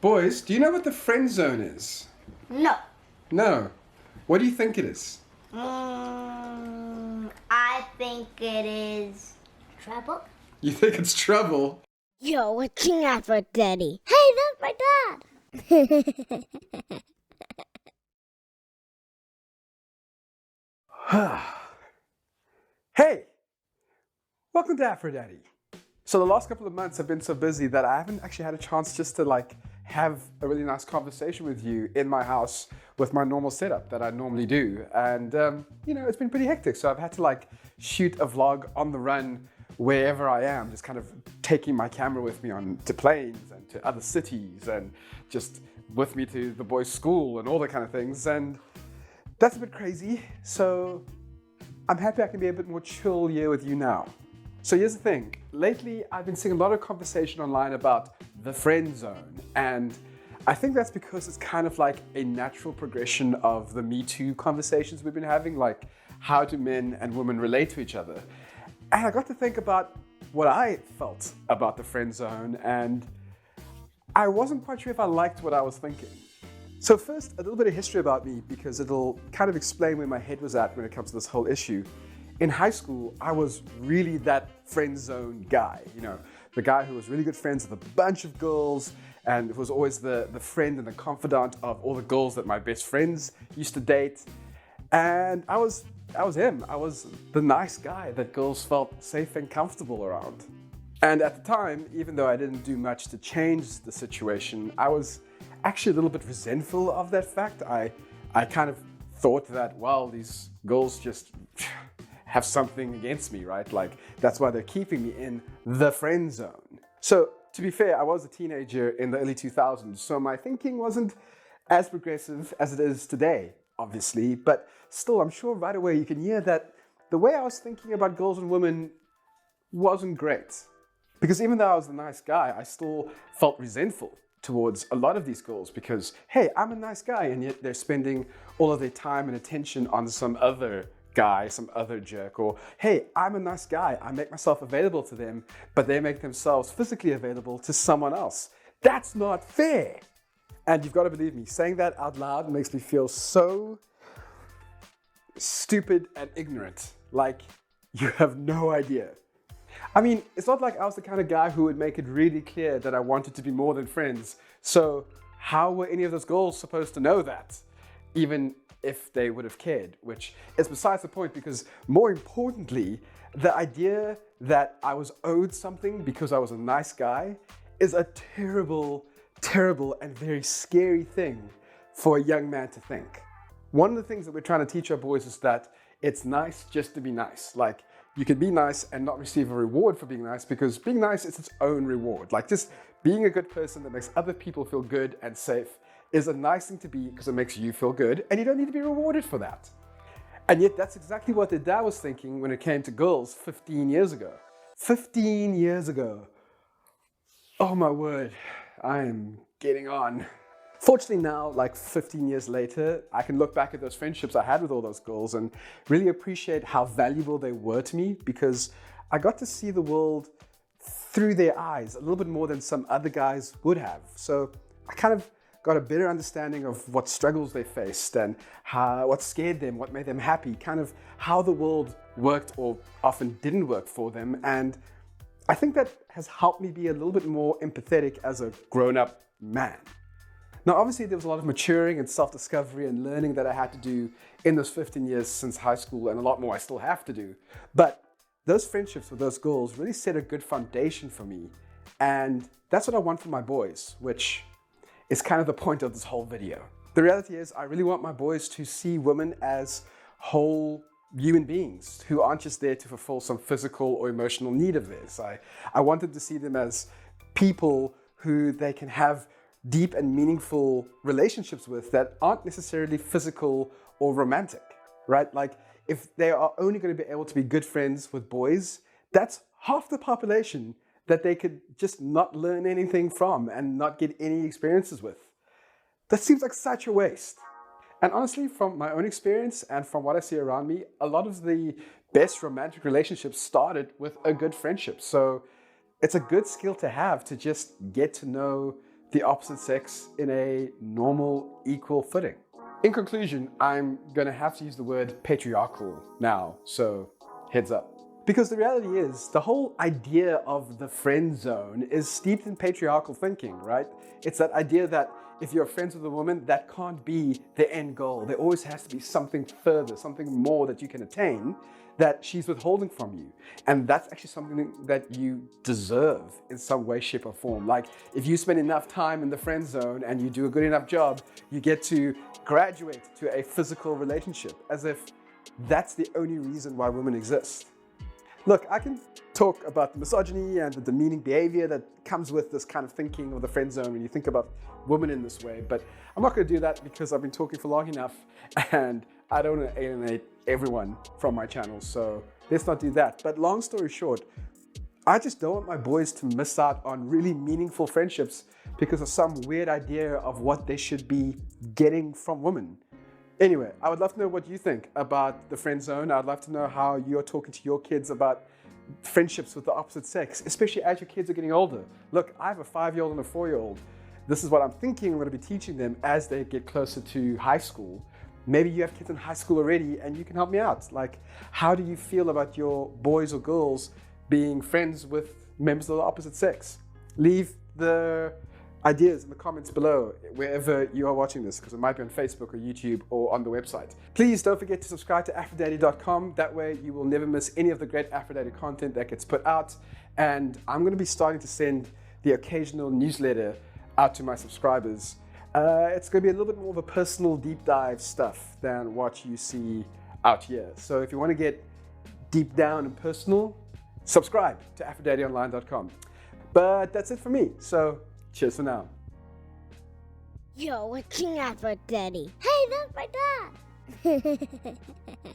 Boys, do you know what the friend zone is? No. No. What do you think it is? I think it is trouble. You think it's trouble? Yo, watching out for Daddy. Hey, that's my dad. Hey! Welcome to Aphrodite. So the last couple of months have been so busy that I haven't actually had a chance just to have a really nice conversation with you in my house with my normal setup that I normally do. And it's been pretty hectic. So I've had to shoot a vlog on the run wherever I am, just kind of taking my camera with me on to planes and to other cities and just with me to the boys' school and all that kind of things. And that's a bit crazy. So I'm happy I can be a bit more chill here with you now. So here's the thing. Lately, I've been seeing a lot of conversation online about the friend zone. And I think that's because it's kind of like a natural progression of the Me Too conversations we've been having, like how do men and women relate to each other? And I got to think about what I felt about the friend zone, and I wasn't quite sure if I liked what I was thinking. So first, a little bit of history about me, because it'll kind of explain where my head was at when it comes to this whole issue. In high school, I was really that friend zone guy, the guy who was really good friends with a bunch of girls and was always the friend and the confidant of all the girls that my best friends used to date. And I was him. I was the nice guy that girls felt safe and comfortable around. And at the time, even though I didn't do much to change the situation, I was actually a little bit resentful of that fact. I kind of thought that, well, these girls just have something against me, right? Like, that's why they're keeping me in the friend zone. So, to be fair, I was a teenager in the early 2000s, so my thinking wasn't as progressive as it is today, obviously, but still, I'm sure right away you can hear that the way I was thinking about girls and women wasn't great. Because even though I was a nice guy, I still felt resentful towards a lot of these girls because, hey, I'm a nice guy, and yet they're spending all of their time and attention on some other guy, some other jerk, or hey, I'm a nice guy, I make myself available to them, but they make themselves physically available to someone else. That's not fair. And you've got to believe me, saying that out loud makes me feel so stupid and ignorant. Like, you have no idea. I mean, it's not like I was the kind of guy who would make it really clear that I wanted to be more than friends. So how were any of those girls supposed to know that? Even if they would have cared, which is besides the point, because more importantly, the idea that I was owed something because I was a nice guy is a terrible, terrible and very scary thing for a young man to think. One of the things that we're trying to teach our boys is that it's nice just to be nice. Like, you can be nice and not receive a reward for being nice, because being nice is its own reward. Like, just being a good person that makes other people feel good and safe is a nice thing to be because it makes you feel good and you don't need to be rewarded for that. And yet that's exactly what their dad was thinking when it came to girls 15 years ago. 15 years ago. Oh my word, I am getting on. Fortunately now, 15 years later, I can look back at those friendships I had with all those girls and really appreciate how valuable they were to me, because I got to see the world through their eyes a little bit more than some other guys would have. So I kind of got a better understanding of what struggles they faced and what scared them, what made them happy, kind of how the world worked or often didn't work for them. And I think that has helped me be a little bit more empathetic as a grown-up man. Now, obviously, there was a lot of maturing and self-discovery and learning that I had to do in those 15 years since high school, and a lot more I still have to do. But those friendships with those girls really set a good foundation for me. And that's what I want for my boys, which is kind of the point of this whole video. The reality is, I really want my boys to see women as whole human beings who aren't just there to fulfill some physical or emotional need of theirs. I want them to see them as people who they can have deep and meaningful relationships with that aren't necessarily physical or romantic, right? Like, if they are only going to be able to be good friends with boys, that's half the population that they could just not learn anything from and not get any experiences with. That seems like such a waste. And honestly, from my own experience and from what I see around me, a lot of the best romantic relationships started with a good friendship. So it's a good skill to have, to just get to know the opposite sex in a normal, equal footing. In conclusion, I'm going to have to use the word patriarchal now, so heads up. Because the reality is, the whole idea of the friend zone is steeped in patriarchal thinking, right? It's that idea that if you're friends with a woman, that can't be the end goal. There always has to be something further, something more that you can attain that she's withholding from you. And that's actually something that you deserve in some way, shape, or form. Like, if you spend enough time in the friend zone and you do a good enough job, you get to graduate to a physical relationship, as if that's the only reason why women exist. Look, I can talk about the misogyny and the demeaning behavior that comes with this kind of thinking of the friend zone when you think about women in this way, but I'm not going to do that because I've been talking for long enough and I don't want to alienate everyone from my channel, so let's not do that. But long story short, I just don't want my boys to miss out on really meaningful friendships because of some weird idea of what they should be getting from women. Anyway, I would love to know what you think about the friend zone. I'd love to know how you're talking to your kids about friendships with the opposite sex, especially as your kids are getting older. Look, I have a 5-year-old and a 4-year-old. This is what I'm thinking I'm going to be teaching them as they get closer to high school. Maybe you have kids in high school already and you can help me out. Like, how do you feel about your boys or girls being friends with members of the opposite sex? Leave the ideas in the comments below wherever you are watching this, because it might be on Facebook or YouTube or on the website. Please don't forget to subscribe to aphrodaddy.com. That way you will never miss any of the great Aphrodaddy content that gets put out. And I'm going to be starting to send the occasional newsletter out to my subscribers. It's going to be a little bit more of a personal deep dive stuff than what you see out here. So if you want to get deep down and personal, subscribe to aphrodaddyonline.com. But that's it for me. So cheers for now. You're watching out for Daddy. Hey, that's my dad.